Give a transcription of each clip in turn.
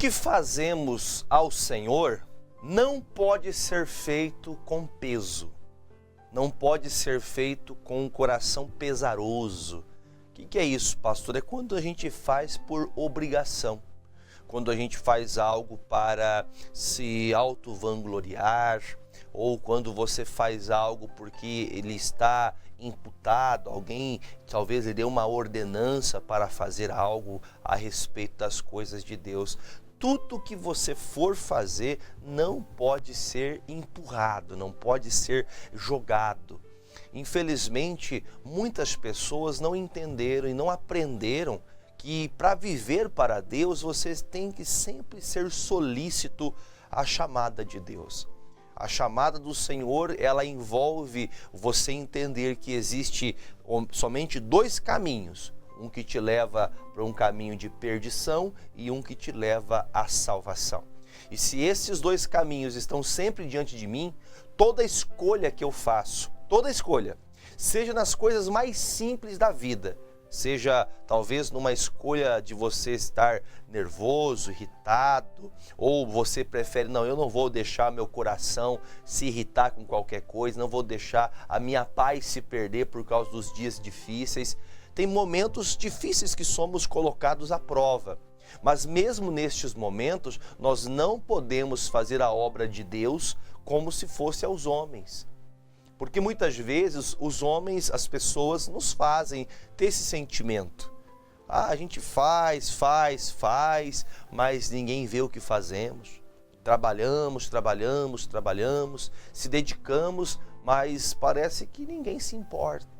que fazemos ao Senhor não pode ser feito com peso, não pode ser feito com um coração pesaroso. O que é isso, pastor? É quando a gente faz por obrigação, quando a gente faz algo para se auto-vangloriar, ou quando você faz algo porque ele está imputado, alguém talvez lhe dê uma ordenança para fazer algo a respeito das coisas de Deus. Tudo que você for fazer não pode ser empurrado, não pode ser jogado. Infelizmente, muitas pessoas não entenderam e não aprenderam que para viver para Deus, vocês têm que sempre ser solícito à chamada de Deus. A chamada do Senhor, ela envolve você entender que existe somente dois caminhos. Um que te leva para um caminho de perdição e um que te leva à salvação. E se esses dois caminhos estão sempre diante de mim, toda escolha que eu faço, toda escolha, seja nas coisas mais simples da vida, seja talvez numa escolha de você estar nervoso, irritado, ou você prefere, não, eu não vou deixar meu coração se irritar com qualquer coisa, não vou deixar a minha paz se perder por causa dos dias difíceis. Tem momentos difíceis que somos colocados à prova, mas mesmo nestes momentos, nós não podemos fazer a obra de Deus como se fosse aos homens. Porque muitas vezes os homens, as pessoas nos fazem ter esse sentimento. A gente faz, mas ninguém vê o que fazemos. Trabalhamos, se dedicamos, mas parece que ninguém se importa.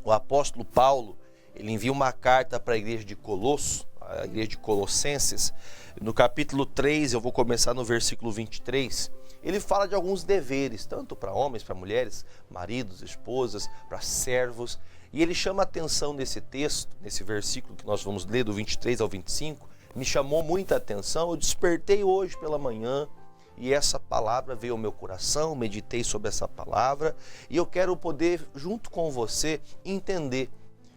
O apóstolo Paulo, ele envia uma carta para a igreja de Colosso, a igreja de Colossenses. No capítulo 3, eu vou começar no versículo 23, ele fala de alguns deveres, tanto para homens, para mulheres, maridos, esposas, para servos. E ele chama a atenção nesse texto, nesse versículo que nós vamos ler do 23 ao 25, me chamou muita atenção. Eu despertei hoje pela manhã, e essa palavra veio ao meu coração, meditei sobre essa palavra, e eu quero poder, junto com você, entender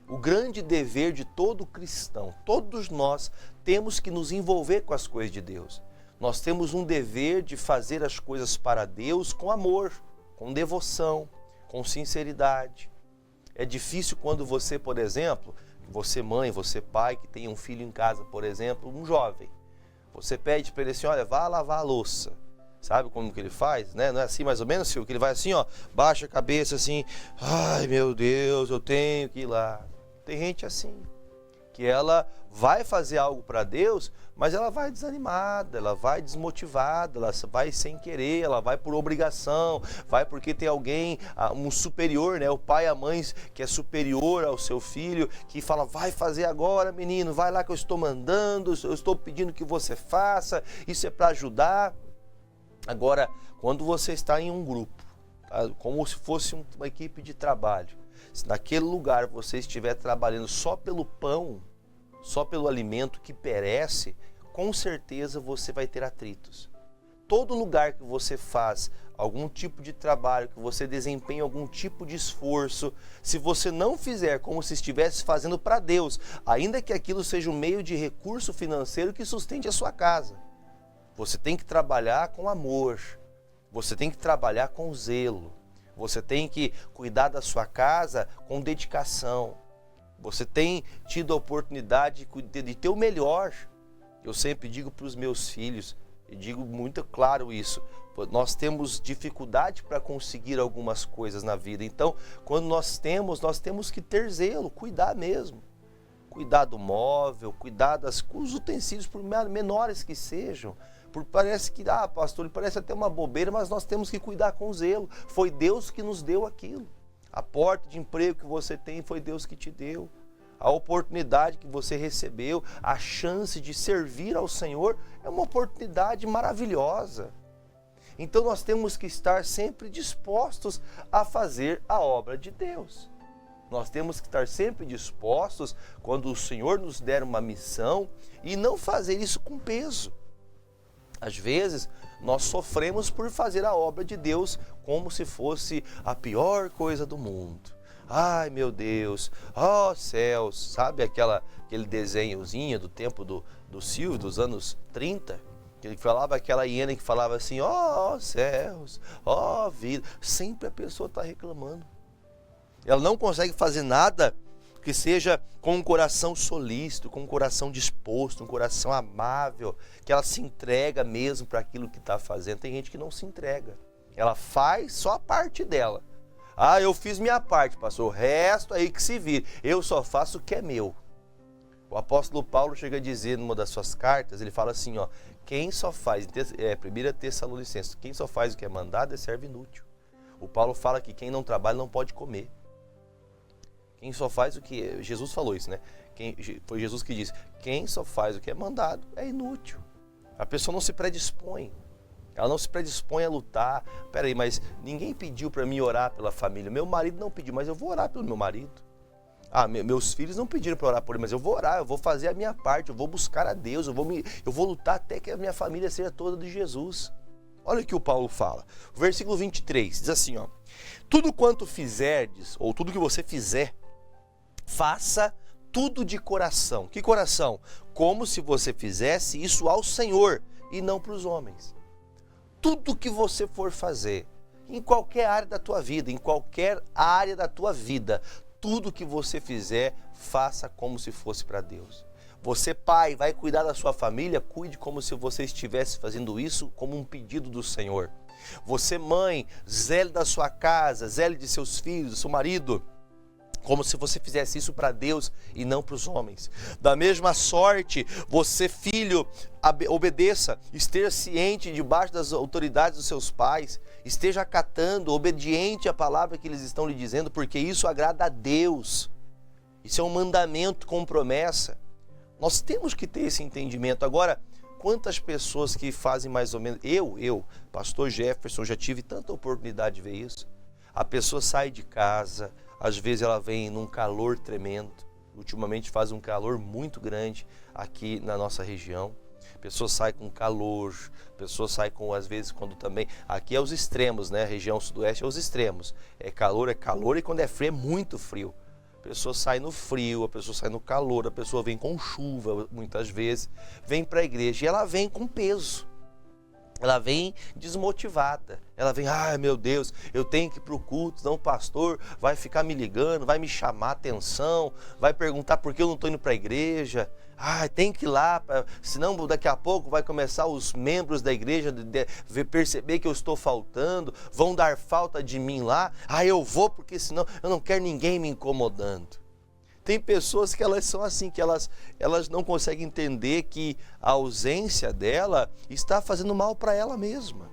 o grande dever de todo cristão. Todos nós temos que nos envolver com as coisas de Deus. Nós temos um dever de fazer as coisas para Deus com amor, com devoção, com sinceridade. É difícil quando você, por exemplo, você mãe, você pai, que tem um filho em casa, por exemplo, um jovem. Você pede para ele assim, olha, vá lavar a louça. Sabe como que ele faz, né? Não é assim mais ou menos, Silvio? Que ele vai assim, ó, baixa a cabeça assim, ai meu Deus, eu tenho que ir lá. Tem gente assim, que ela vai fazer algo para Deus, mas ela vai desanimada, ela vai desmotivada, ela vai sem querer, ela vai por obrigação, vai porque tem alguém, um superior, né? O pai e a mãe que é superior ao seu filho, que fala, vai fazer agora, menino, vai lá que eu estou mandando, eu estou pedindo que você faça, isso é para ajudar. Agora, quando você está em um grupo, tá? Como se fosse uma equipe de trabalho, se naquele lugar você estiver trabalhando só pelo pão, só pelo alimento que perece, com certeza você vai ter atritos. Todo lugar que você faz algum tipo de trabalho, que você desempenha algum tipo de esforço, se você não fizer como se estivesse fazendo para Deus, ainda que aquilo seja um meio de recurso financeiro que sustente a sua casa, você tem que trabalhar com amor, você tem que trabalhar com zelo, você tem que cuidar da sua casa com dedicação. Você tem tido a oportunidade de ter o melhor. Eu sempre digo para os meus filhos, e digo muito claro isso, nós temos dificuldade para conseguir algumas coisas na vida. Então, quando nós temos que ter zelo, cuidar mesmo. Cuidar do móvel, cuidar dos utensílios, por menores que sejam. Parece que, pastor, parece até uma bobeira, mas nós temos que cuidar com zelo. Foi Deus que nos deu aquilo. A porta de emprego que você tem foi Deus que te deu. A oportunidade que você recebeu, a chance de servir ao Senhor é uma oportunidade maravilhosa. Então nós temos que estar sempre dispostos a fazer a obra de Deus. Nós temos que estar sempre dispostos, quando o Senhor nos der uma missão, e não fazer isso com peso. Às vezes, nós sofremos por fazer a obra de Deus como se fosse a pior coisa do mundo. Ai, meu Deus, ó céus, sabe aquele desenhozinho do tempo do Silvio, dos anos 30? Que ele falava, aquela hiena que falava assim, ó céus, ó vida. Sempre a pessoa está reclamando. Ela não consegue fazer nada que seja com um coração solícito, com um coração disposto, um coração amável, que ela se entrega mesmo para aquilo que está fazendo. Tem gente que não se entrega. Ela faz só a parte dela. Ah, eu fiz minha parte, pastor, o resto aí que se vire. Eu só faço o que é meu. O apóstolo Paulo chega a dizer numa das suas cartas, ele fala assim, ó, quem só faz, 1 Tessalonicenses, quem só faz o que é mandado é servo inútil. O Paulo fala que quem não trabalha não pode comer. Quem só faz o que... Jesus falou isso, né? Foi Jesus que disse, quem só faz o que é mandado é inútil. A pessoa não se predispõe. Ela não se predispõe a lutar. Peraí, mas ninguém pediu para mim orar pela família. Meu marido não pediu, mas eu vou orar pelo meu marido. Ah, meus filhos não pediram para orar por ele, mas eu vou orar, eu vou fazer a minha parte, eu vou buscar a Deus, eu vou lutar até que a minha família seja toda de Jesus. Olha o que o Paulo fala. O versículo 23 diz assim, ó. Tudo quanto fizerdes, ou tudo que você fizer, faça tudo de coração. Que coração? Como se você fizesse isso ao Senhor e não para os homens. Tudo que você for fazer, em qualquer área da tua vida, tudo que você fizer, faça como se fosse para Deus. Você, pai, vai cuidar da sua família, cuide como se você estivesse fazendo isso como um pedido do Senhor. Você, mãe, zele da sua casa, zele de seus filhos, do seu marido, como se você fizesse isso para Deus e não para os homens. Da mesma sorte, você, filho, obedeça, esteja ciente debaixo das autoridades dos seus pais, esteja acatando, obediente à palavra que eles estão lhe dizendo, porque isso agrada a Deus. Isso é um mandamento com promessa. Nós temos que ter esse entendimento. Agora, quantas pessoas que fazem mais ou menos... Eu, pastor Jefferson, já tive tanta oportunidade de ver isso. A pessoa sai de casa... Às vezes ela vem num calor tremendo, ultimamente faz um calor muito grande aqui na nossa região. A pessoa sai com calor, a pessoa sai com, às vezes, quando também... Aqui é os extremos, né? A região sudoeste é os extremos. É calor e quando é frio é muito frio. A pessoa sai no frio, a pessoa sai no calor, a pessoa vem com chuva muitas vezes, vem para a igreja e ela vem com peso. Ela vem desmotivada, ela vem, ai meu Deus, eu tenho que ir para o culto, senão o pastor vai ficar me ligando, vai me chamar a atenção, vai perguntar por que eu não estou indo para a igreja, tem que ir lá, senão daqui a pouco vai começar os membros da igreja perceber que eu estou faltando, vão dar falta de mim lá, eu vou porque senão eu não quero ninguém me incomodando. Tem pessoas que elas são assim, que elas não conseguem entender que a ausência dela está fazendo mal para ela mesma.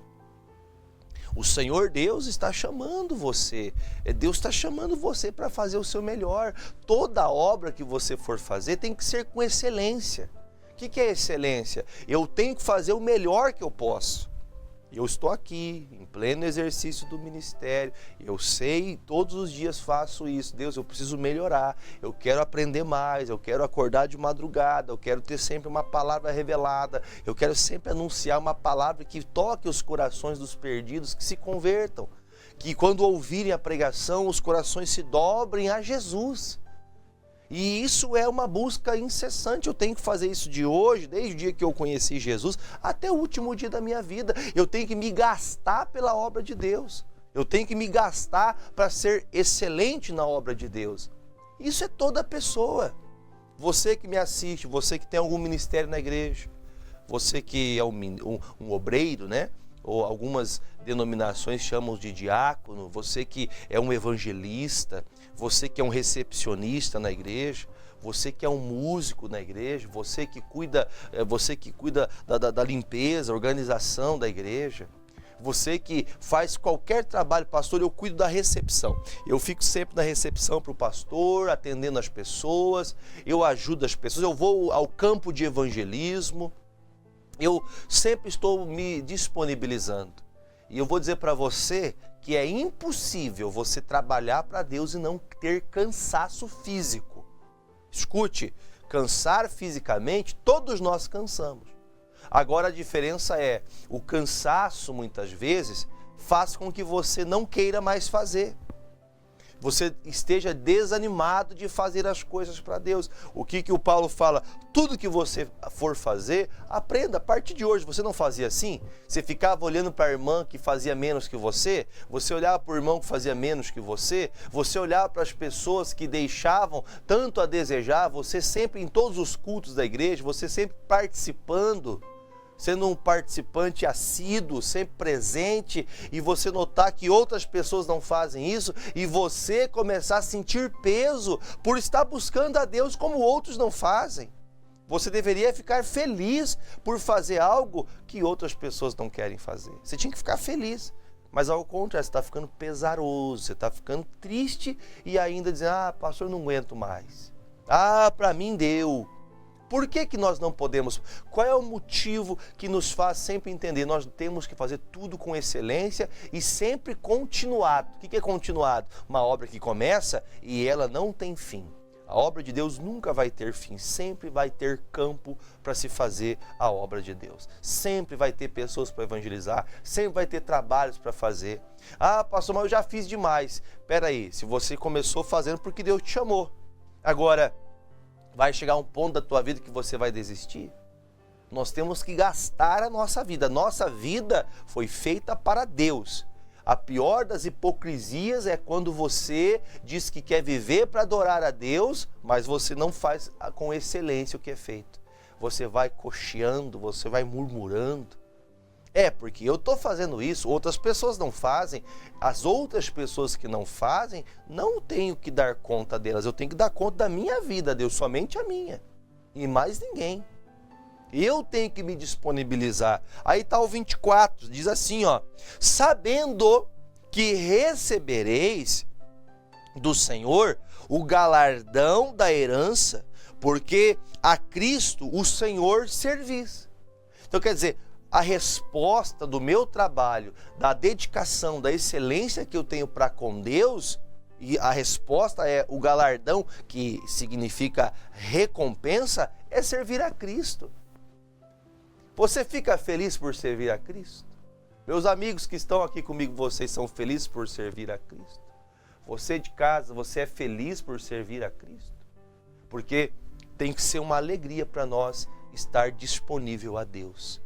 O Senhor Deus está chamando você. Deus está chamando você para fazer o seu melhor. Toda obra que você for fazer tem que ser com excelência. O que é excelência? Eu tenho que fazer o melhor que eu posso. Eu estou aqui, em pleno exercício do ministério, eu sei, todos os dias faço isso. Deus, eu preciso melhorar, eu quero aprender mais, eu quero acordar de madrugada, eu quero ter sempre uma palavra revelada, eu quero sempre anunciar uma palavra que toque os corações dos perdidos, que se convertam, que quando ouvirem a pregação, os corações se dobrem a Jesus. E isso é uma busca incessante. Eu tenho que fazer isso de hoje, desde o dia que eu conheci Jesus, até o último dia da minha vida. Eu tenho que me gastar pela obra de Deus. Eu tenho que me gastar para ser excelente na obra de Deus. Isso é toda pessoa. Você que me assiste, você que tem algum ministério na igreja, você que é um obreiro, né? Ou algumas denominações chamam de diácono, você que é um evangelista, você que é um recepcionista na igreja, você que é um músico na igreja, você que cuida da limpeza, organização da igreja, você que faz qualquer trabalho, pastor, eu cuido da recepção. Eu fico sempre na recepção para o pastor, atendendo as pessoas, eu ajudo as pessoas, eu vou ao campo de evangelismo, eu sempre estou me disponibilizando. E eu vou dizer para você que é impossível você trabalhar para Deus e não ter cansaço físico. Escute, cansar fisicamente, todos nós cansamos. Agora a diferença é, o cansaço muitas vezes faz com que você não queira mais fazer. você esteja desanimado de fazer as coisas para Deus. O que o Paulo fala? Tudo que você for fazer, aprenda. A partir de hoje, você não fazia assim? Você ficava olhando para a irmã que fazia menos que você olhava para o irmão que fazia menos que você olhava para as pessoas que deixavam tanto a desejar, você sempre em todos os cultos da igreja, você sempre participando, sendo um participante assíduo, sempre presente, e você notar que outras pessoas não fazem isso, e você começar a sentir peso por estar buscando a Deus como outros não fazem. Você deveria ficar feliz por fazer algo que outras pessoas não querem fazer. Você tinha que ficar feliz, mas ao contrário, você está ficando pesaroso, você está ficando triste e ainda dizendo, pastor, não aguento mais. Para mim deu. Por que nós não podemos? Qual é o motivo que nos faz sempre entender? Nós temos que fazer tudo com excelência e sempre continuado. O que é continuado? Uma obra que começa e ela não tem fim. A obra de Deus nunca vai ter fim, sempre vai ter campo para se fazer a obra de Deus. Sempre vai ter pessoas para evangelizar, sempre vai ter trabalhos para fazer. Pastor, mas eu já fiz demais. Espera aí, se você começou fazendo porque Deus te chamou. Agora, vai chegar um ponto da tua vida que você vai desistir? Nós temos que gastar a nossa vida. Nossa vida foi feita para Deus. A pior das hipocrisias é quando você diz que quer viver para adorar a Deus, mas você não faz com excelência o que é feito. Você vai cocheando, você vai murmurando. Porque eu estou fazendo isso, outras pessoas não fazem. As outras pessoas que não fazem, não tenho que dar conta delas. Eu tenho que dar conta da minha vida, Deus, somente a minha. E mais ninguém. Eu tenho que me disponibilizar. Aí está o 24, diz assim, sabendo que recebereis do Senhor o galardão da herança, porque a Cristo o Senhor servis. Então quer dizer, a resposta do meu trabalho, da dedicação, da excelência que eu tenho para com Deus, e a resposta é o galardão, que significa recompensa, é servir a Cristo. Você fica feliz por servir a Cristo? Meus amigos que estão aqui comigo, vocês são felizes por servir a Cristo? Você de casa, você é feliz por servir a Cristo? Porque tem que ser uma alegria para nós estar disponível a Deus.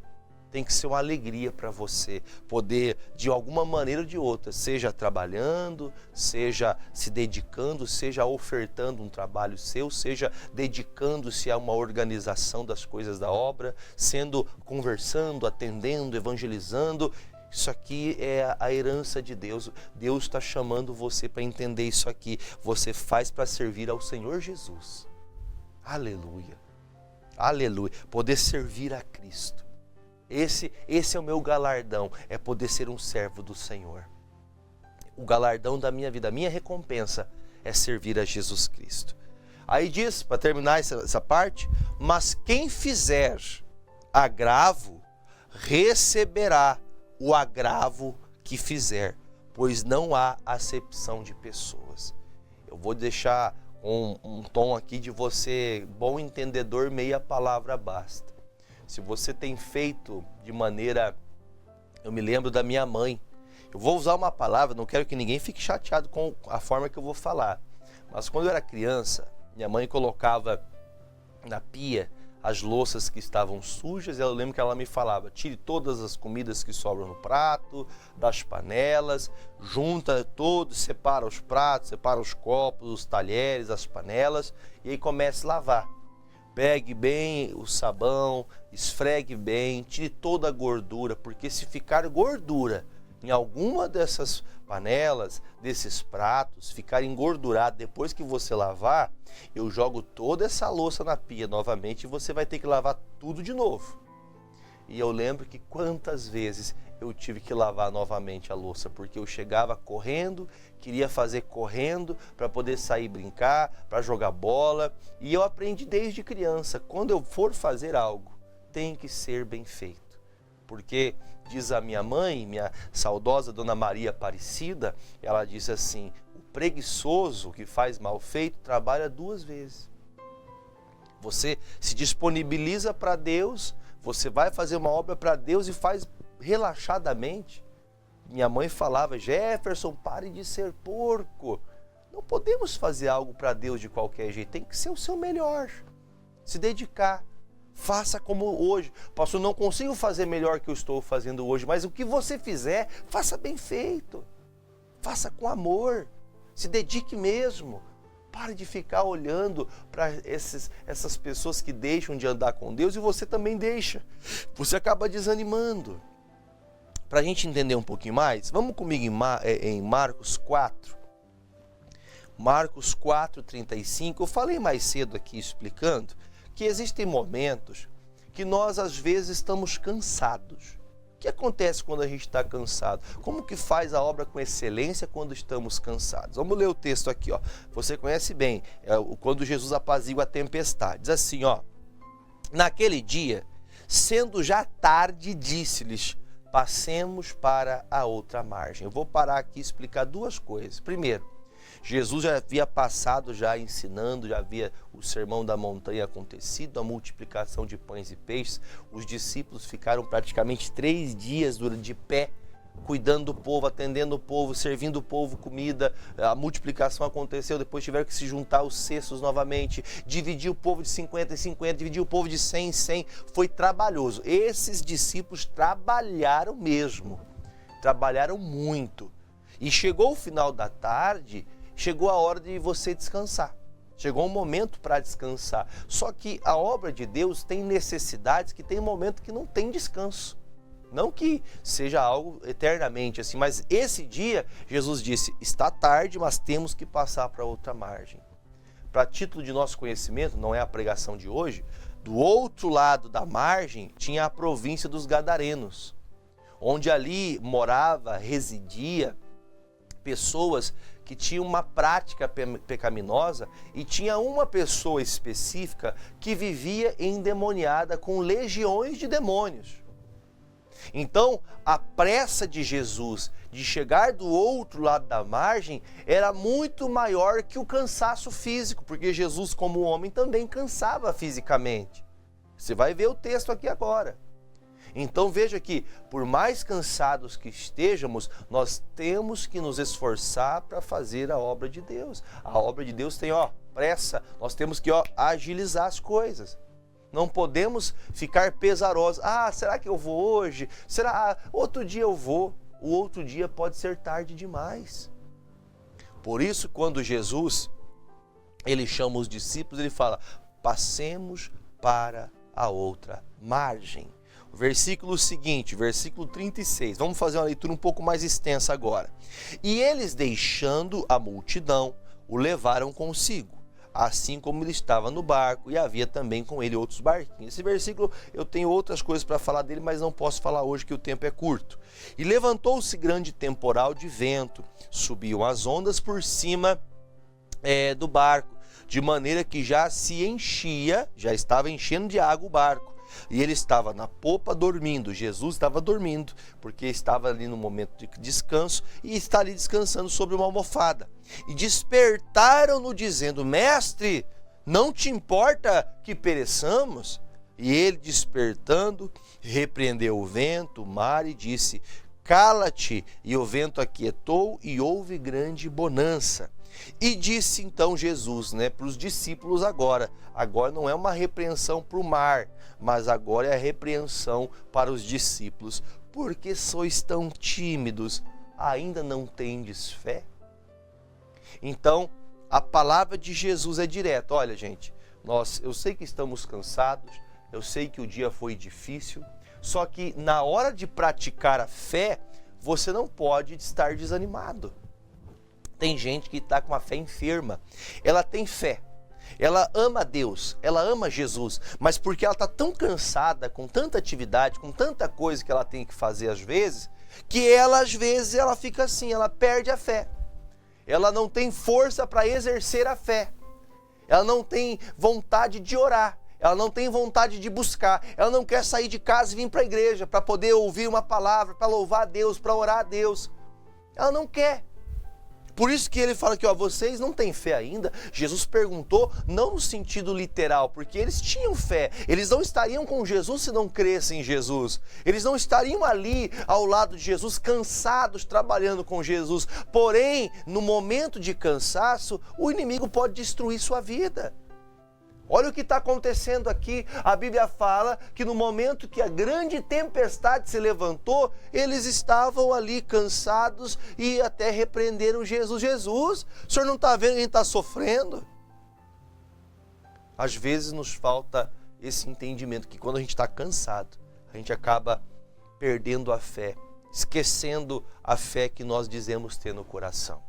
Tem que ser uma alegria para você poder, de alguma maneira ou de outra, seja trabalhando, seja se dedicando, seja ofertando um trabalho seu, seja dedicando-se a uma organização das coisas da obra, conversando, atendendo, evangelizando. Isso aqui é a herança de Deus. Deus está chamando você para entender isso aqui. Você faz para servir ao Senhor Jesus. Aleluia. Aleluia. Poder servir a Cristo. Esse é o meu galardão, é poder ser um servo do Senhor. O galardão da minha vida, a minha recompensa é servir a Jesus Cristo. Aí diz, para terminar essa parte, mas quem fizer agravo, receberá o agravo que fizer, pois não há acepção de pessoas. Eu vou deixar um tom aqui de você, bom entendedor, meia palavra basta. Se você tem feito de maneira... Eu me lembro da minha mãe. Eu vou usar uma palavra, não quero que ninguém fique chateado com a forma que eu vou falar. Mas quando eu era criança, minha mãe colocava na pia as louças que estavam sujas. E eu lembro que ela me falava, tire todas as comidas que sobram no prato, das panelas, junta todos, separa os pratos, separa os copos, os talheres, as panelas. E aí comece a lavar. Pegue bem o sabão, esfregue bem, tire toda a gordura, porque se ficar gordura em alguma dessas panelas, desses pratos, ficar engordurado depois que você lavar, eu jogo toda essa louça na pia novamente e você vai ter que lavar tudo de novo. E eu lembro que quantas vezes eu tive que lavar novamente a louça, porque eu chegava correndo, queria fazer correndo para poder sair brincar, para jogar bola. E eu aprendi desde criança, quando eu for fazer algo, tem que ser bem feito. Porque, diz a minha mãe, minha saudosa Dona Maria Aparecida, ela disse assim, o preguiçoso que faz mal feito trabalha 2 vezes. Você se disponibiliza para Deus, você vai fazer uma obra para Deus e faz relaxadamente. Minha mãe falava, Jefferson, pare de ser porco. Não podemos fazer algo para Deus de qualquer jeito, tem que ser o seu melhor. Se dedicar, faça como hoje. Pastor, não consigo fazer melhor que eu estou fazendo hoje, mas o que você fizer, faça bem feito. Faça com amor, se dedique mesmo. Pare de ficar olhando para essas pessoas que deixam de andar com Deus e você também deixa. Você acaba desanimando. Para a gente entender um pouquinho mais, vamos comigo em Marcos 4. Marcos 4:35. Eu falei mais cedo aqui explicando que existem momentos que nós às vezes estamos cansados. O que acontece quando a gente está cansado? Como que faz a obra com excelência quando estamos cansados? Vamos ler o texto aqui, ó. Você conhece bem, quando Jesus apazigua a tempestade. Diz assim, ó: naquele dia, sendo já tarde, disse-lhes: passemos para a outra margem. Eu vou parar aqui e explicar duas coisas. Primeiro, Jesus já havia passado, já ensinando, já havia o sermão da montanha acontecido, a multiplicação de pães e peixes. Os discípulos ficaram praticamente 3 dias de pé, cuidando do povo, atendendo o povo, servindo o povo comida. A multiplicação aconteceu, depois tiveram que se juntar os cestos novamente, dividir o povo de 50 em 50, dividir o povo de 100 em 100. Foi trabalhoso. Esses discípulos trabalharam mesmo, trabalharam muito. E chegou o final da tarde, chegou a hora de você descansar. Chegou um momento para descansar. Só que a obra de Deus tem necessidades que tem um momento que não tem descanso. Não que seja algo eternamente assim, mas esse dia, Jesus disse, está tarde, mas temos que passar para outra margem. Para título de nosso conhecimento, não é a pregação de hoje, do outro lado da margem tinha a província dos Gadarenos, onde ali morava, residia pessoas que tinham uma prática pecaminosa e tinha uma pessoa específica que vivia endemoniada com legiões de demônios. Então, a pressa de Jesus de chegar do outro lado da margem era muito maior que o cansaço físico, porque Jesus, como homem, também cansava fisicamente. Você vai ver o texto aqui agora. Então veja que, por mais cansados que estejamos, nós temos que nos esforçar para fazer a obra de Deus. A obra de Deus tem, pressa, nós temos que, agilizar as coisas. Não podemos ficar pesarosos. Será que eu vou hoje? Será? Outro dia eu vou. O outro dia pode ser tarde demais. Por isso, quando Jesus, ele chama os discípulos, ele fala, passemos para a outra margem. Versículo seguinte, versículo 36. Vamos fazer uma leitura um pouco mais extensa agora. E eles, deixando a multidão, o levaram consigo, assim como ele estava no barco, e havia também com ele outros barquinhos. Esse versículo, eu tenho outras coisas para falar dele, mas não posso falar hoje que o tempo é curto. E levantou-se grande temporal de vento, subiam as ondas por cima do barco, de maneira que já se enchia, já estava enchendo de água o barco. E ele estava na popa dormindo, Jesus estava dormindo, porque estava ali no momento de descanso e está ali descansando sobre uma almofada. E despertaram-no dizendo, mestre, não te importa que pereçamos? E ele despertando, repreendeu o vento, o mar e disse, cala-te, e o vento aquietou e houve grande bonança. E disse então Jesus, para os discípulos agora não é uma repreensão para o mar, mas agora é a repreensão para os discípulos. Por que sois tão tímidos? Ainda não tendes fé? Então, a palavra de Jesus é direta. Olha, gente, eu sei que estamos cansados, eu sei que o dia foi difícil, só que na hora de praticar a fé, você não pode estar desanimado. Tem gente que está com a fé enferma. Ela tem fé, ela ama Deus, ela ama Jesus, mas porque ela está tão cansada, com tanta atividade, com tanta coisa que ela tem que fazer às vezes, que às vezes ela fica assim, ela perde a fé. Ela não tem força para exercer a fé. Ela não tem vontade de orar. Ela não tem vontade de buscar. Ela não quer sair de casa e vir para a igreja para poder ouvir uma palavra, para louvar a Deus, para orar a Deus. Ela não quer. Por isso que ele fala que, vocês não têm fé ainda. Jesus perguntou não no sentido literal, porque eles tinham fé. Eles não estariam com Jesus se não crescem em Jesus. Eles não estariam ali ao lado de Jesus, cansados, trabalhando com Jesus. Porém, no momento de cansaço, o inimigo pode destruir sua vida. Olha o que está acontecendo aqui. A Bíblia fala que no momento que a grande tempestade se levantou, eles estavam ali cansados e até repreenderam Jesus. Jesus, o senhor não está vendo que a gente está sofrendo? Às vezes nos falta esse entendimento que quando a gente está cansado, a gente acaba perdendo a fé, esquecendo a fé que nós dizemos ter no coração.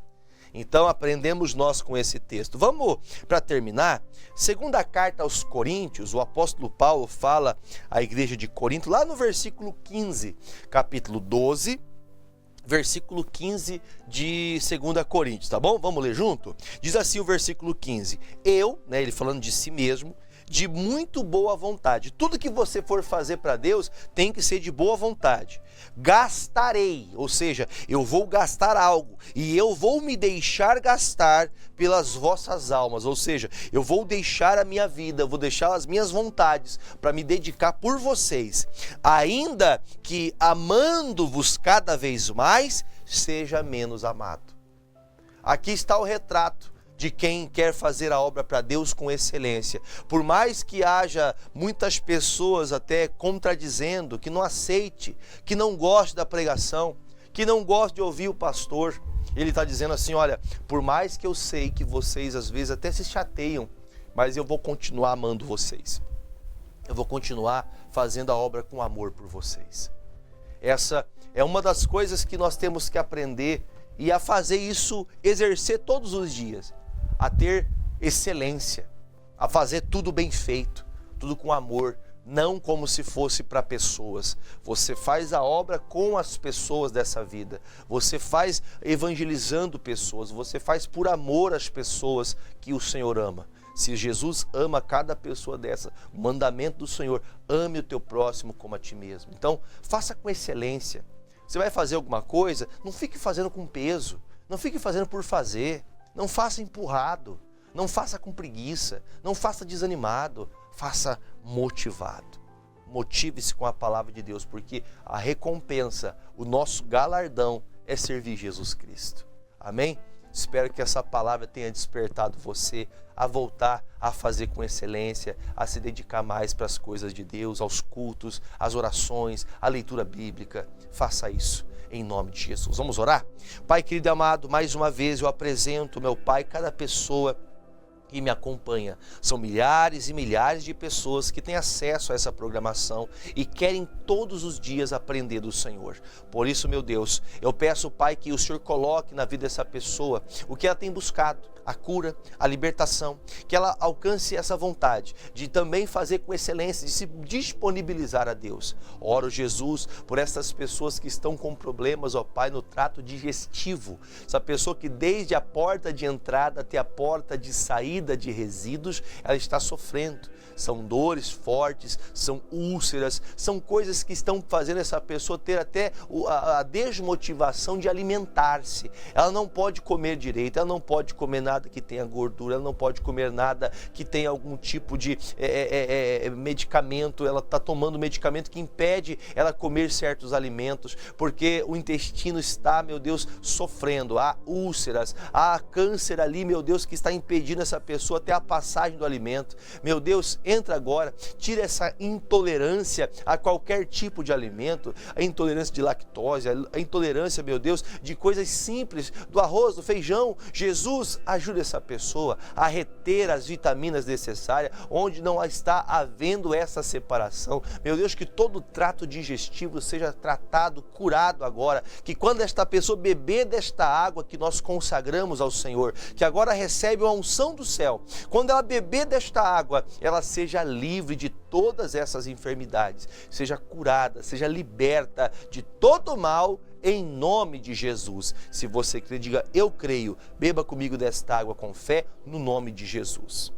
Então aprendemos nós com esse texto. Vamos, para terminar, segunda carta aos Coríntios, o apóstolo Paulo fala à igreja de Corinto, lá no versículo 15, capítulo 12, versículo 15 de 2 Coríntios, tá bom? Vamos ler junto? Diz assim o versículo 15, eu, ele falando de si mesmo, de muito boa vontade. Tudo que você for fazer para Deus tem que ser de boa vontade. Gastarei, ou seja, eu vou gastar algo e eu vou me deixar gastar pelas vossas almas, ou seja, eu vou deixar a minha vida, vou deixar as minhas vontades para me dedicar por vocês, ainda que amando-vos cada vez mais, seja menos amado. Aqui está o retrato de quem quer fazer a obra para Deus com excelência. Por mais que haja muitas pessoas até contradizendo, que não aceite, que não goste da pregação, que não goste de ouvir o pastor, ele está dizendo assim, olha, por mais que eu sei que vocês às vezes até se chateiam, mas eu vou continuar amando vocês. Eu vou continuar fazendo a obra com amor por vocês. Essa é uma das coisas que nós temos que aprender e a fazer isso, exercer todos os dias. A ter excelência, a fazer tudo bem feito, tudo com amor, não como se fosse para pessoas. Você faz a obra com as pessoas dessa vida, você faz evangelizando pessoas, você faz por amor às pessoas que o Senhor ama. Se Jesus ama cada pessoa dessa, o mandamento do Senhor, ame o teu próximo como a ti mesmo. Então, faça com excelência. Você vai fazer alguma coisa, não fique fazendo com peso, não fique fazendo por fazer. Não faça empurrado, não faça com preguiça, não faça desanimado, faça motivado. Motive-se com a palavra de Deus, porque a recompensa, o nosso galardão é servir Jesus Cristo. Amém? Espero que essa palavra tenha despertado você a voltar a fazer com excelência, a se dedicar mais para as coisas de Deus, aos cultos, às orações, à leitura bíblica. Faça isso. Em nome de Jesus. Vamos orar? Pai querido e amado, mais uma vez eu apresento, meu Pai, cada pessoa que me acompanha. São milhares e milhares de pessoas que têm acesso a essa programação e querem todos os dias aprender do Senhor. Por isso, meu Deus, eu peço, Pai, que o Senhor coloque na vida dessa pessoa o que ela tem buscado, a cura, a libertação, que ela alcance essa vontade de também fazer com excelência, de se disponibilizar a Deus. Oro, Jesus, por essas pessoas que estão com problemas, ó Pai, no trato digestivo. Essa pessoa que desde a porta de entrada até a porta de saída de resíduos, ela está sofrendo. São dores fortes, são úlceras, são coisas que estão fazendo essa pessoa ter até a desmotivação de alimentar-se. Ela não pode comer direito, ela não pode comer nada que tenha gordura, ela não pode comer nada que tenha algum tipo de medicamento, ela está tomando medicamento que impede ela comer certos alimentos, porque o intestino está, meu Deus, sofrendo. Há úlceras, há câncer ali, meu Deus, que está impedindo essa pessoa até a passagem do alimento. Meu Deus, entra agora, tira essa intolerância a qualquer tipo de alimento, a intolerância de lactose, a intolerância, meu Deus, de coisas simples, do arroz, do feijão. Jesus, ajuda essa pessoa a reter as vitaminas necessárias, onde não está havendo essa separação. Meu Deus, que todo trato digestivo seja tratado, curado agora, que quando esta pessoa beber desta água que nós consagramos ao Senhor, que agora recebe a unção do céu, quando ela beber desta água, ela seja livre de todas essas enfermidades, seja curada, seja liberta de todo mal, em nome de Jesus. Se você crê, diga: eu creio. Beba comigo desta água com fé, no nome de Jesus.